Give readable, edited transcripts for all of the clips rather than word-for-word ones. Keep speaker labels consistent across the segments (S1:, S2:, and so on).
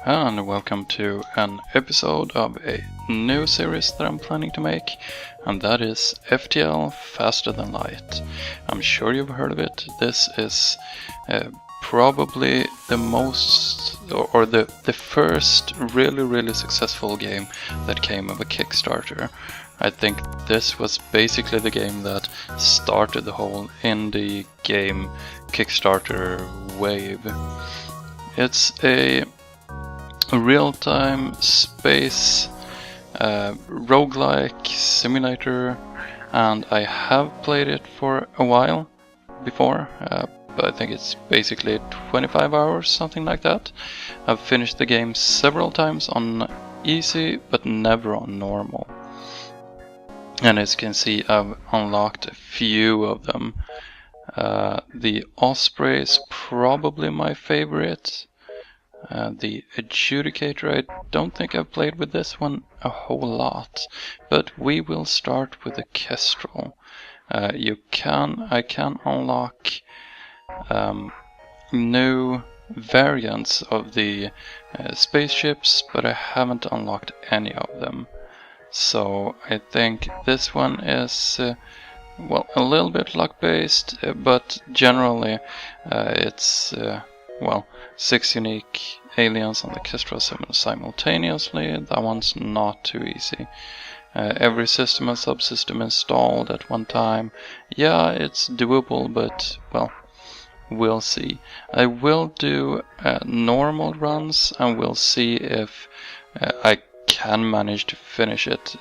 S1: and welcome to an episode of a new series that I'm planning to make, and that is FTL Faster Than Light. I'm sure you've heard of it. This is probably the most, or the first really successful game that came of a Kickstarter. I think this was basically the game that started the whole indie game Kickstarter wave. It's a real-time space roguelike simulator, and I have played it for a while before, but I think it's basically 25 hours, something like that. I've finished the game several times on easy, but never on normal. And as you can see, I've unlocked a few of them. The Osprey is probably my favorite. The Adjudicator, I don't think I've played with this one a whole lot, but we will start with the Kestrel. I can unlock new variants of the spaceships, but I haven't unlocked any of them. So I think this one is well, a little bit luck based, but generally it's well, 6 unique aliens on the Kestrel simultaneously. That one's not too easy. Every system and subsystem installed at one time. Yeah, it's doable, but well, we'll see. I will do normal runs, and we'll see if I can manage to finish it.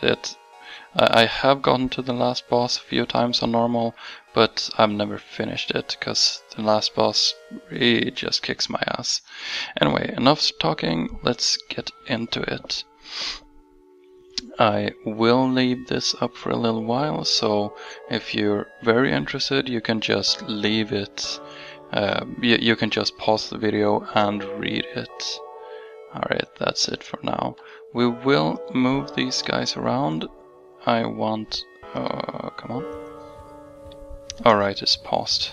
S1: I have gotten to the last boss a few times on normal, but I've never finished it because the last boss really just kicks my ass. Anyway, enough talking, let's get into it. I will leave this up for a little while, so if you're very interested, you can just leave it. You can just pause the video and read it. Alright, that's it for now. We will move these guys around. I want... come on. Alright, it's paused.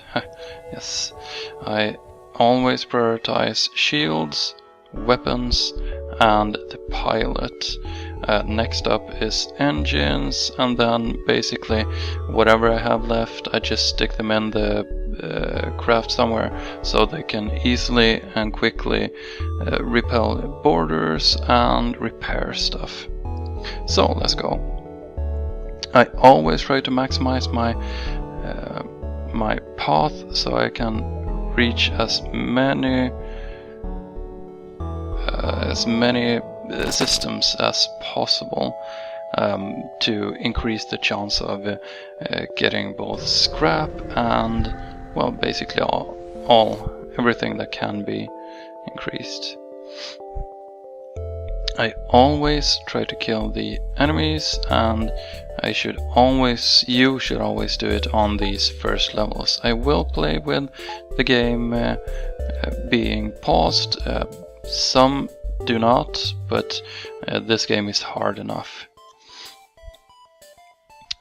S1: Yes. I always prioritize shields, weapons, and the pilot. Next up is engines, and then basically whatever I have left, I just stick them in the craft somewhere so they can easily and quickly repel borders and repair stuff. So let's go. I always try to maximize my my path so I can reach as many systems as possible to increase the chance of getting both scrap and, well, basically everything that can be increased. I always try to kill the enemies, and you should always do it on these first levels. I will play with the game being paused. Some do not, but this game is hard enough.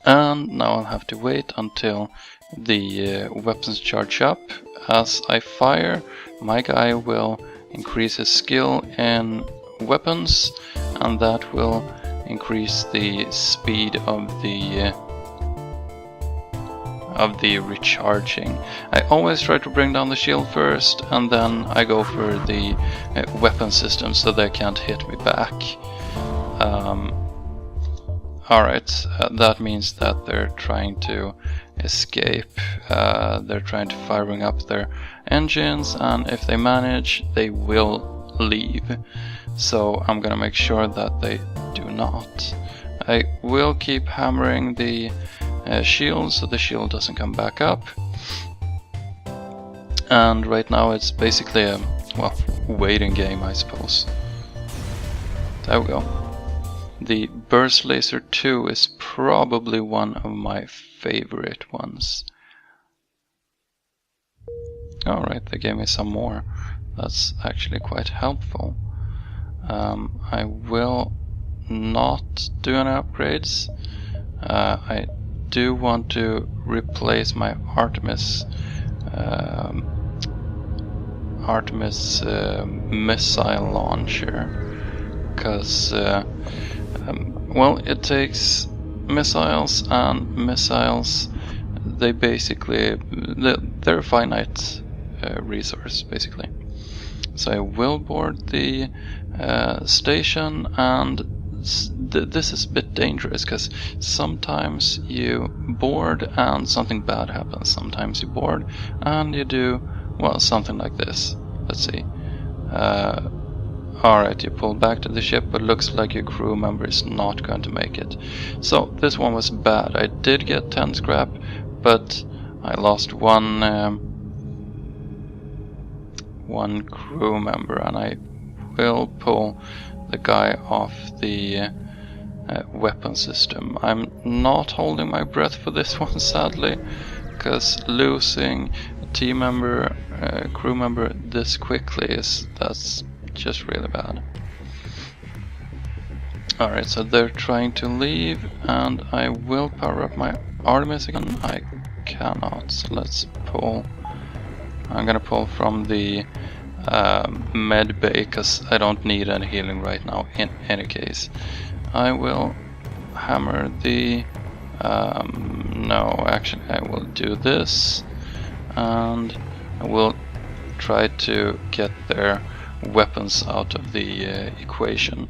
S1: And now I'll have to wait until the weapons charge up. As I fire, my guy will increase his skill in weapons, and that will increase the speed of the recharging. I always try to bring down the shield first, and then I go for the weapon system so they can't hit me back. Alright, that means that they're trying to escape. They're trying to firing up their engines, and if they manage, they will leave. So I'm gonna make sure that they do not. I will keep hammering the shield so the shield doesn't come back up. And right now it's basically a, well, waiting game, I suppose. There we go. The Burst Laser 2 is probably one of my favorite ones. Alright, they gave me some more. That's actually quite helpful. I will not do any upgrades. I do want to replace my Artemis Artemis missile launcher, because well, it takes missiles, and missiles, they basically they're a finite resource basically. So I will board the station, and this is a bit dangerous because sometimes you board and something bad happens. Sometimes you board and you do, well, something like this. Let's see. Alright, you pull back to the ship, but looks like your crew member is not going to make it. So this one was bad. I did get 10 scrap, but I lost one crew member, and I will pull the guy off the weapon system. I'm not holding my breath for this one, sadly, because losing a team member, crew member this quickly that's just really bad. Alright, so they're trying to leave, and I will power up my Artemis again. I cannot, so let's pull. I'm gonna pull from the med bay, because I don't need any healing right now in any case. I will hammer the no, actually I will do this, and I will try to get their weapons out of the equation,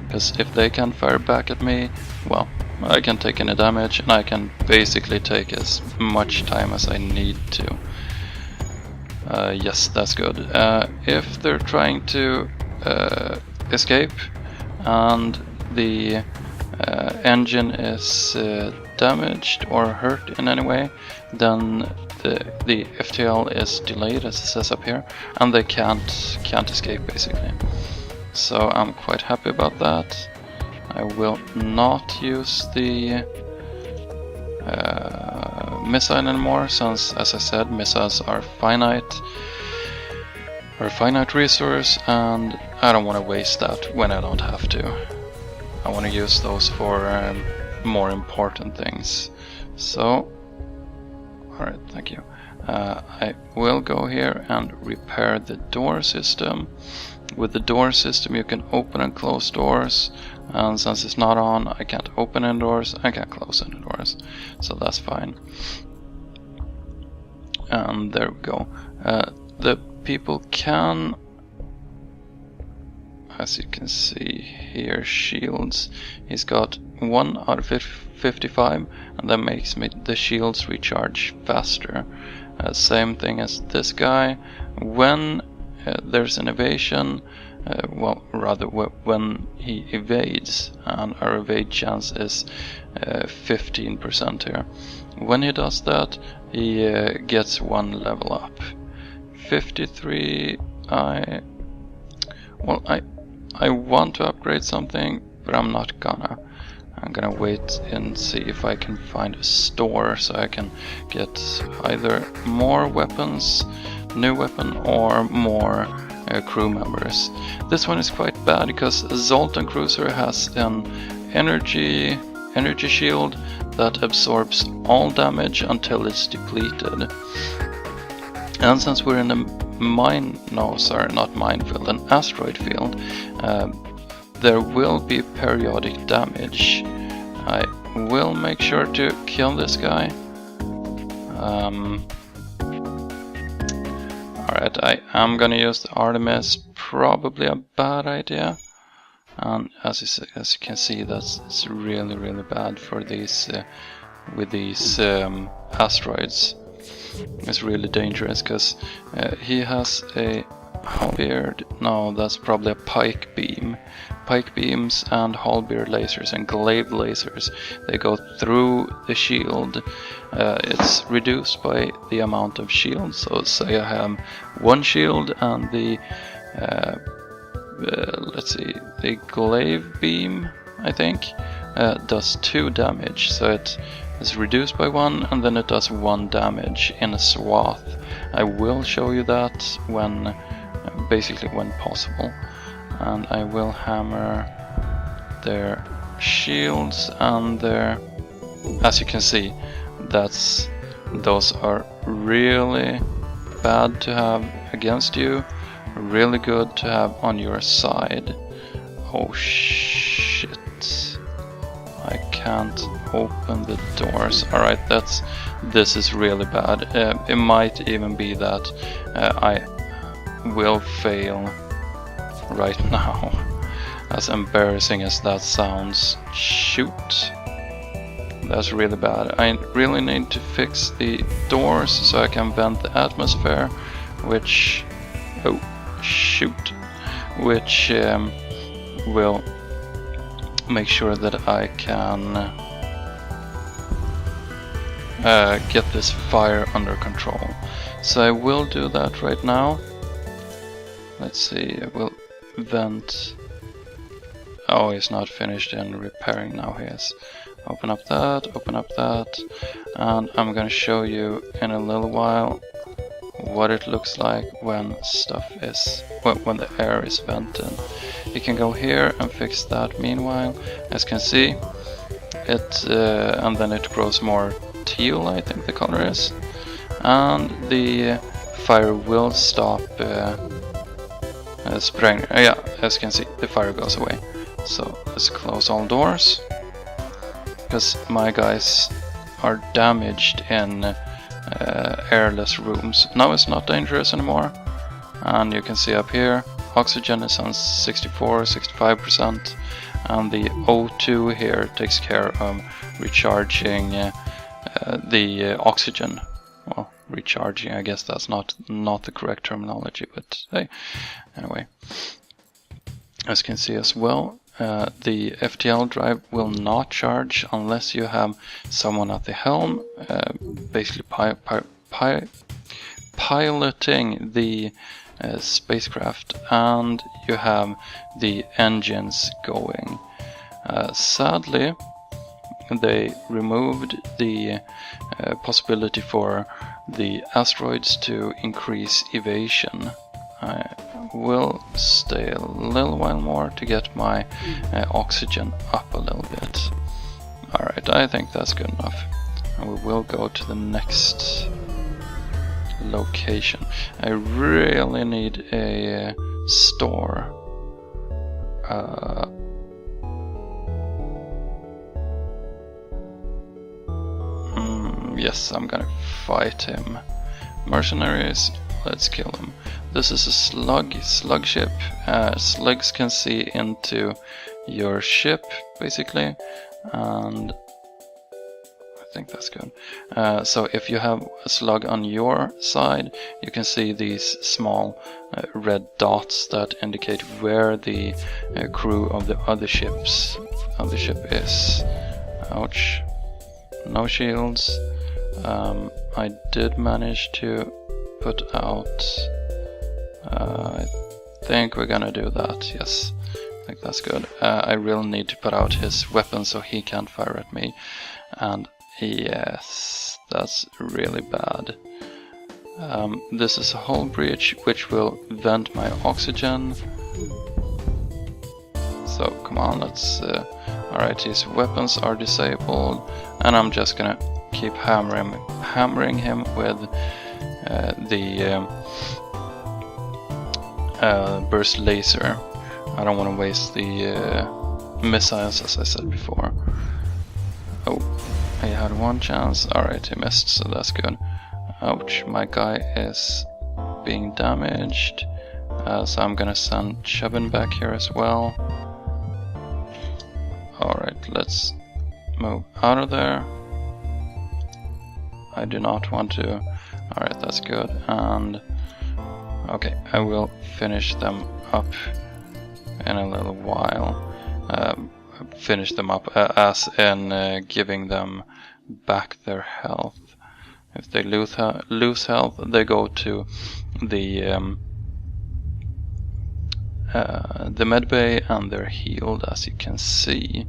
S1: because if they can fire back at me, well, I can take any damage, and I can basically take as much time as I need to. Yes, that's good. If they're trying to escape and the engine is damaged or hurt in any way, then the FTL is delayed, as it says up here, and they can't escape basically. So I'm quite happy about that. I will not use the missile anymore, since, as I said, missiles are finite resource, and I don't want to waste that when I don't have to. I want to use those for more important things. So, alright, thank you. I will go here and repair the door system. With the door system you can open and close doors, and since it's not on, I can't open any doors, I can't close any doors, so that's fine. And there we go. The people can, as you can see here, shields. He's got 1 out of 55, and that makes the shields recharge faster. Same thing as this guy. When there's an evasion, well, rather when he evades, and our evade chance is 15% here. When he does that, he gets 1 level up. 53, I want to upgrade something, but I'm not gonna. I'm gonna wait and see if I can find a store so I can get either more weapons, new weapon, or more crew members. This one is quite bad because Zoltan Cruiser has an energy shield that absorbs all damage until it's depleted. And since we're in a an asteroid field, there will be periodic damage. I will make sure to kill this guy. Alright, I am gonna use the Artemis, probably a bad idea. And as you can see, it's really bad for these with these asteroids. It's really dangerous because he has a halberd. No, that's probably a pike beam. Pike beams and halberd lasers and glaive lasers, they go through the shield. It's reduced by the amount of shields. So say I have 1 shield, and the let's see, the glaive beam, I think, does 2 damage. So it is reduced by 1, and then it does 1 damage in a swath. I will show you that when, basically when possible. And I will hammer their shields and their, as you can see, those are really bad to have against you. really good to have on your side. Oh shit. I can't open the doors. Alright, this is really bad. It might even be that I will fail right now. As embarrassing as that sounds. Shoot. That's really bad. I really need to fix the doors so I can vent the atmosphere, which... oh, shoot. Which will make sure that I can get this fire under control. So I will do that right now. Let's see, I will vent. Oh, he's not finished in repairing now. He is. Open up that, and I'm gonna show you in a little while what it looks like when stuff is, when the air is vented. You can go here and fix that meanwhile. As you can see, it and then it grows more teal, I think the color is, and the fire will stop spraying. Yeah, as you can see, the fire goes away. So let's close all doors, because my guys are damaged in airless rooms. Now it's not dangerous anymore, and you can see up here oxygen is on 65%, and the O2 here takes care of recharging the oxygen. Well, recharging, I guess that's not the correct terminology, but hey, anyway. As you can see as well, the FTL drive will not charge unless you have someone at the helm, basically piloting the spacecraft, and you have the engines going. Sadly, they removed the possibility for the asteroids to increase evasion. I will stay a little while more to get my oxygen up a little bit. Alright, I think that's good enough. And we will go to the next location. I really need a store. Yes, I'm gonna fight him. Mercenaries, let's kill him. This is a slug ship. Slugs can see into your ship, basically, and I think that's good. So if you have a slug on your side, you can see these small red dots that indicate where the crew of the other ship is. Ouch. No shields. I did manage to put out... I think we're gonna do that, yes. I think that's good. I really need to put out his weapon so he can't fire at me. And yes, that's really bad. This is a hull breach which will vent my oxygen. So come on, let's... Alright, his weapons are disabled, and I'm just gonna keep hammering him with the burst laser. I don't want to waste the missiles, as I said before. Oh, he had one chance. Alright, he missed, so that's good. Ouch, my guy is being damaged. So I'm gonna send Chevin back here as well. Alright, let's move out of there. I do not want to... Alright, that's good. And... okay, I will finish them up in a little while. Finish them up as in giving them back their health. If they lose health, they go to the medbay and they're healed, as you can see.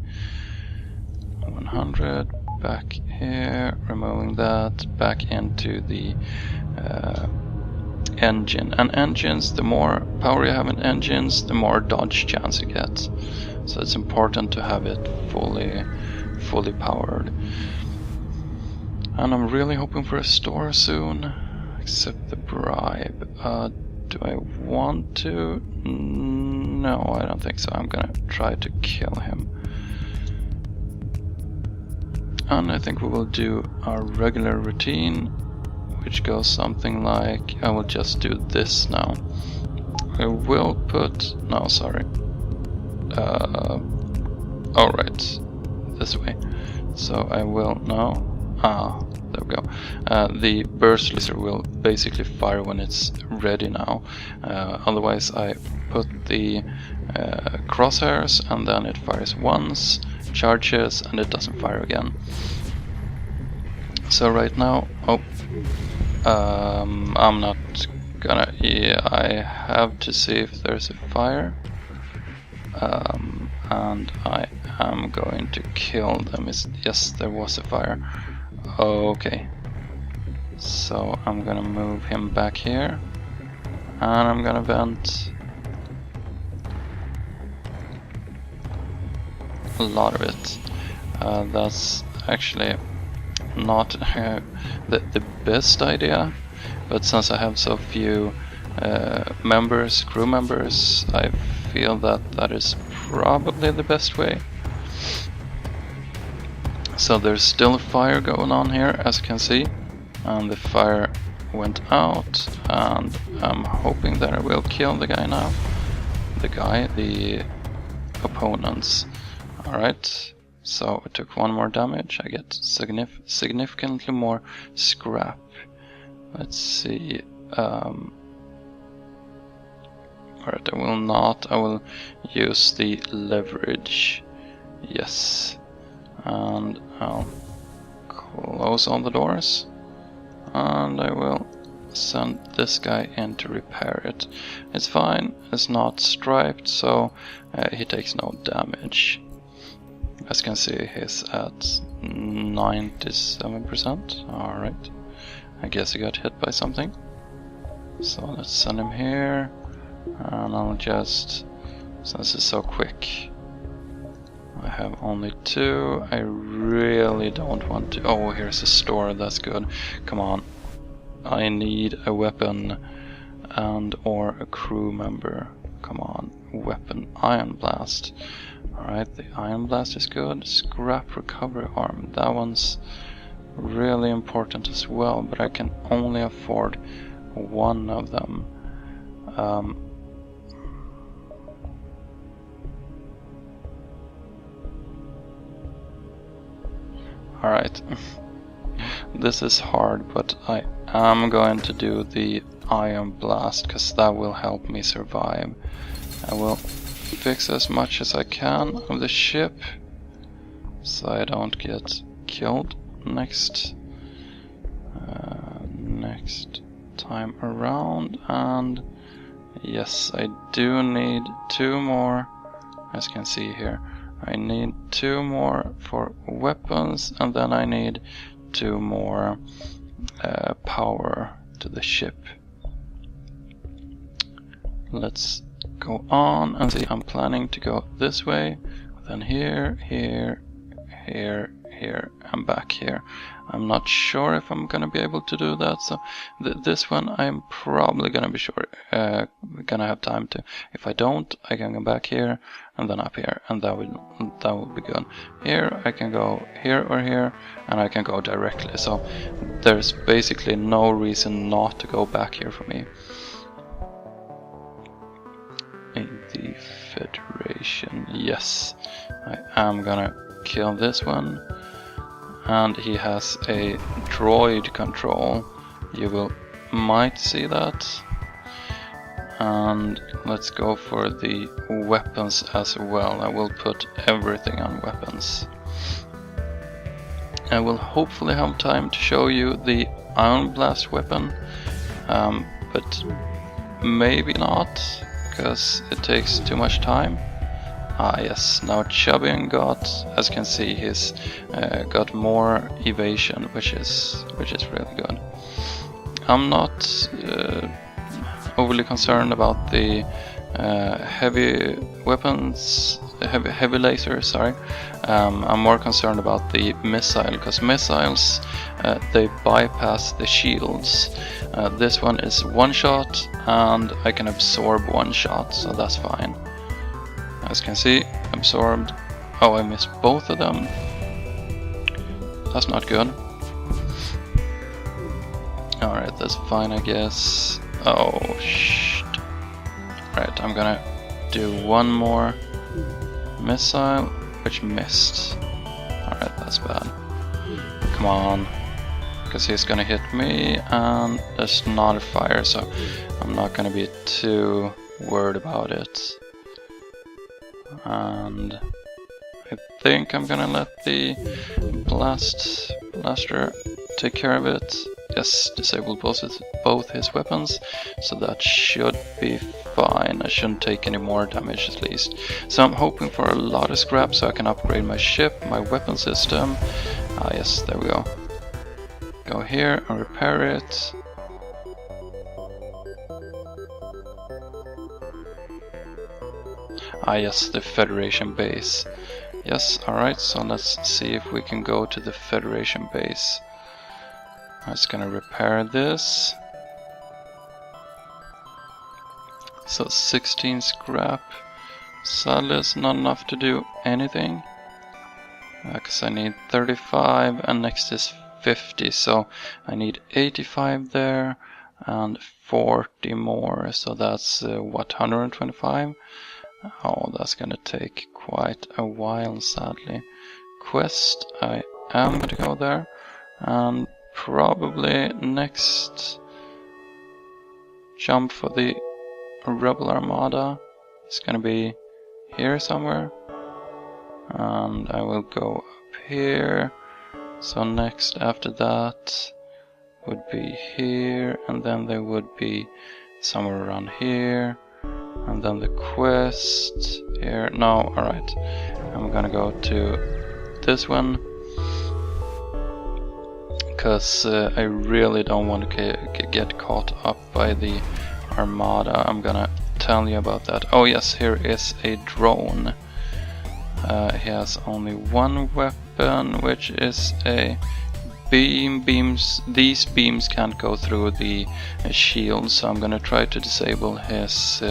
S1: 100, back here, removing that, back into the engine. And engines, the more power you have in engines, the more dodge chance you get. So it's important to have it fully powered. And I'm really hoping for a store soon. Accept the bribe. Do I want to? No, I don't think so. I'm gonna try to kill him. And I think we will do our regular routine, which goes something like, I will just do this now. I will put, no, sorry. Alright, this way. So I will now, there we go. The burst laser will basically fire when it's ready now. Otherwise I put the crosshairs and then it fires once, charges, and it doesn't fire again. So right now, I'm not gonna, yeah, I have to see if there's a fire. And I am going to kill them. Yes, there was a fire. Okay. So I'm gonna move him back here. And I'm gonna vent a lot of it. That's actually not the best idea, but since I have so few crew members, I feel that is probably the best way. So there's still a fire going on here, as you can see, and the fire went out, and I'm hoping that I will kill the guy now. The opponents. Alright, so I took one more damage. I get significantly more scrap. Let's see. Alright, I will not. I will use the leverage. Yes. And I'll close all the doors. And I will send this guy in to repair it. It's fine. It's not striped, so he takes no damage. As you can see, he's at 97%. Alright. I guess he got hit by something. So let's send him here. And I'll just, since it's so quick, I have only 2. I really don't want to. Oh, here's a store. That's good. Come on. I need a weapon and or a crew member. Come on. Weapon. Iron Blast. Alright, the Iron Blast is good. Scrap Recovery Arm. That one's really important as well, but I can only afford one of them. Alright, this is hard, but I am going to do the Iron Blast, because that will help me survive. I will fix as much as I can of the ship, so I don't get killed next time around. And yes, I do need 2 more, as you can see here. I need 2 more for weapons, and then I need 2 more power to the ship. Let's go on and see. I'm planning to go this way, then here, here, here, here, and back here. I'm not sure if I'm gonna be able to do that, so this one I'm probably gonna be gonna have time to. If I don't, I can go back here and then up here, and that will be good. Here I can go here or here, and I can go directly. So there's basically no reason not to go back here for me. In the Federation, yes, I am gonna kill this one. And he has a droid control. You might see that. And let's go for the weapons as well. I will put everything on weapons. I will hopefully have time to show you the Iron Blast weapon, but maybe not, because it takes too much time. Ah yes, now Chubbin got, as you can see, he's got more evasion, which is really good. I'm not overly concerned about the heavy weapons the heavy laser, sorry. I'm more concerned about the missile, because missiles, they bypass the shields. This one is one shot, and I can absorb one shot, so that's fine. As you can see, absorbed. Oh, I missed both of them. That's not good. Alright, that's fine, I guess. Oh, shit. Right, I'm gonna do one more missile, which missed. Alright, that's bad. Come on. Because he's gonna hit me, and there's not a fire, so I'm not gonna be too worried about it. And I think I'm gonna let the blaster take care of it. Yes, disabled both his weapons, so that should be fine. I shouldn't take any more damage at least. So I'm hoping for a lot of scrap so I can upgrade my ship, my weapon system. Ah yes, there we go. Go here and repair it. Ah yes, the Federation base. Yes, alright, so let's see if we can go to the Federation base. I'm just gonna repair this. So 16 scrap. Sadly it's not enough to do anything. Because I need 35 and next is 50, so I need 85 there and 40 more, so that's what, 125? Oh, that's gonna take quite a while, sadly. Quest, I am gonna go there, and probably next jump for the Rebel Armada is gonna be here somewhere, and I will go up here. So next after that would be here, and then there would be somewhere around here. And then the quest here. No, alright. I'm gonna go to this one. Because I really don't want to get caught up by the Armada. I'm gonna tell you about that. Oh yes, here is a drone. He has only one weapon, which is a beams. These beams can't go through the shield, so I'm gonna try to disable his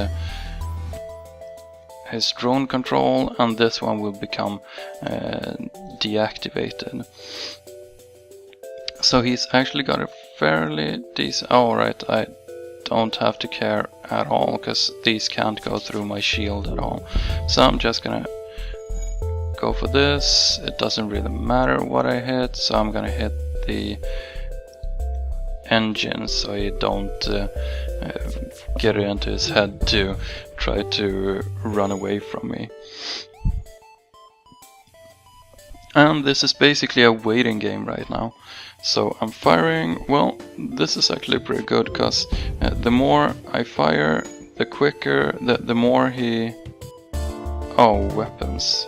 S1: drone control, and this one will become deactivated. So he's actually got a fairly decent... Oh right, I don't have to care at all, because these can't go through my shield at all. So I'm just gonna go for this. It doesn't really matter what I hit, so I'm gonna hit the engine so you don't get it into his head to try to run away from me. And this is basically a waiting game right now. So I'm firing. Well, this is actually pretty good, because the more I fire, the quicker, the more he... Oh, weapons.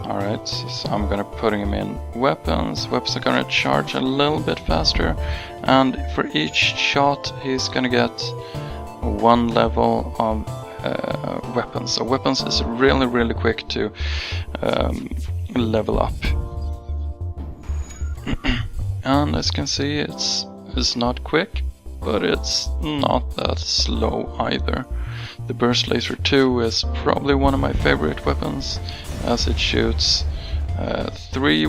S1: Alright, so I'm gonna put him in weapons. Weapons are gonna charge a little bit faster, and for each shot he's gonna get one level of weapons. So weapons is really quick to level up. And as you can see, it's not quick, but it's not that slow either. The Burst Laser 2 is probably one of my favorite weapons, as it shoots 3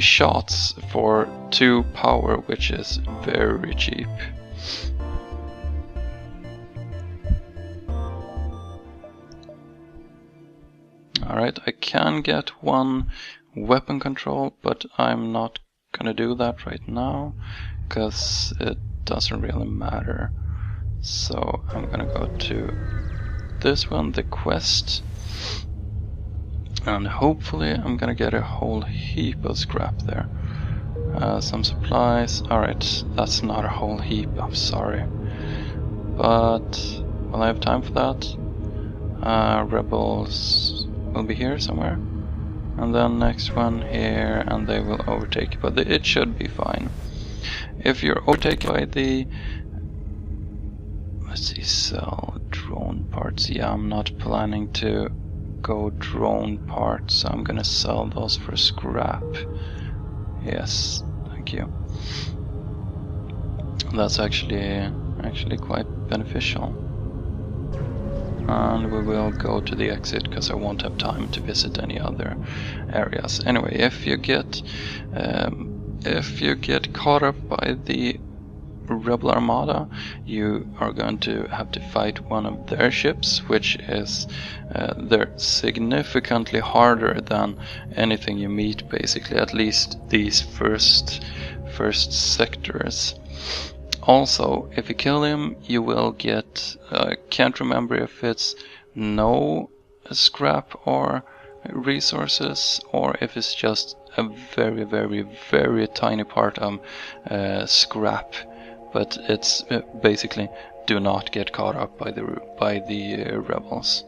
S1: shots for 2 power, which is very cheap. Alright, I can get one weapon control, but I'm not gonna do that right now, because it doesn't really matter. So I'm gonna go to this one, the quest, and hopefully I'm gonna get a whole heap of scrap there. Some supplies. Alright, that's not a whole heap, I'm sorry, but will I have time for that? Rebels will be here somewhere, and then next one here, and they will overtake, but it should be fine. If you're overtaken by the... Let's see, sell drone parts. Yeah, I'm not planning to go drone parts, so I'm gonna sell those for scrap. Yes, thank you. That's actually quite beneficial. And we will go to the exit because I won't have time to visit any other areas. Anyway, if you get caught up by the Rebel Armada, you are going to have to fight one of their ships, which is they're significantly harder than anything you meet, basically, at least these first sectors. Also, if you kill him, you will get, can't remember if it's no scrap or resources, or if it's just a very, very, very tiny part of scrap. But it's basically, do not get caught up by the rebels.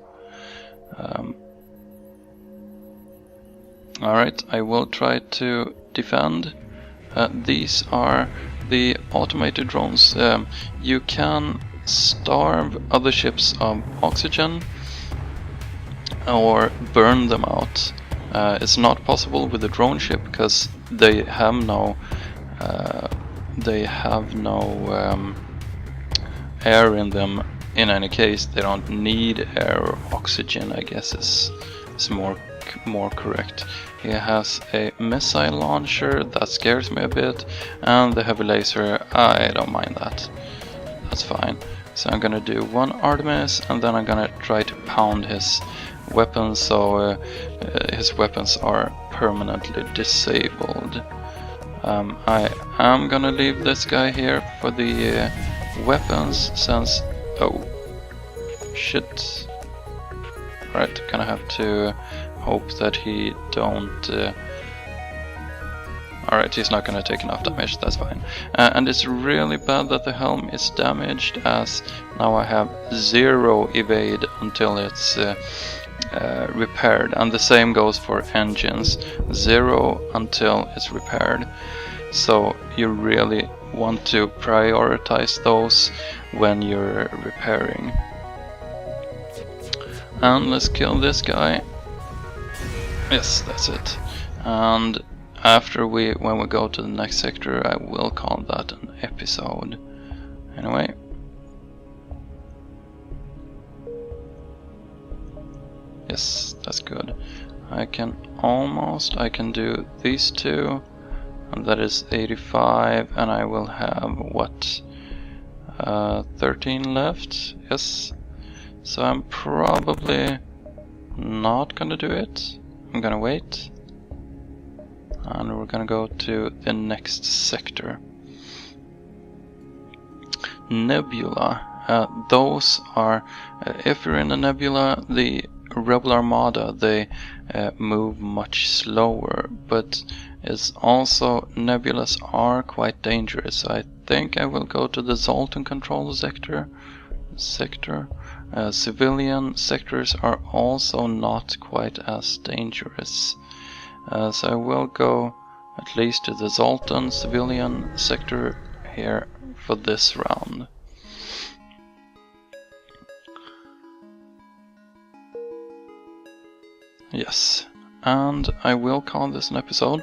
S1: Alright, I will try to defend. These are the automated drones. You can starve other ships of oxygen or burn them out. It's not possible with the drone ship because they have no air in them. In any case, they don't need air or oxygen, I guess is more correct. He has a missile launcher that scares me a bit, and the heavy laser, I don't mind that. That's fine. So I'm gonna do one Artemis, and then I'm gonna try to pound his weapons so his weapons are permanently disabled. I am gonna leave this guy here for the weapons since... oh, shit. Right, gonna have to hope that he don't... Alright, he's not gonna take enough damage, that's fine. And it's really bad that the helm is damaged, as now I have 0 evade until it's repaired. And the same goes for engines, 0 until it's repaired. So you really want to prioritize those when you're repairing. And let's kill this guy. Yes, that's it. And after when we go to the next sector, I will call that an episode. Anyway. Yes, that's good. I can do these two, and that is 85, and I will have what, 13 left. Yes, so I'm probably not gonna do it. I'm gonna wait, and we're gonna go to the next sector. Nebula. Those are, if you're in a nebula, the Rebel Armada, they move much slower, but it's also, nebulas are quite dangerous. I think I will go to the Zoltan control sector. Civilian sectors are also not quite as dangerous. So I will go at least to the Zoltan civilian sector here for this round. Yes, and I will call this an episode.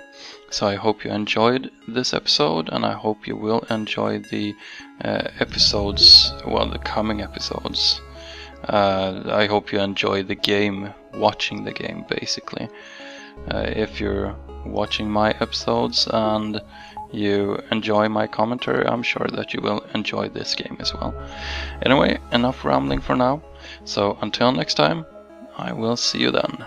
S1: So I hope you enjoyed this episode, and I hope you will enjoy the episodes, well, the coming episodes. I hope you enjoy the game, watching the game basically. If you're watching my episodes and you enjoy my commentary, I'm sure that you will enjoy this game as well. Anyway, enough rambling for now. So until next time, I will see you then.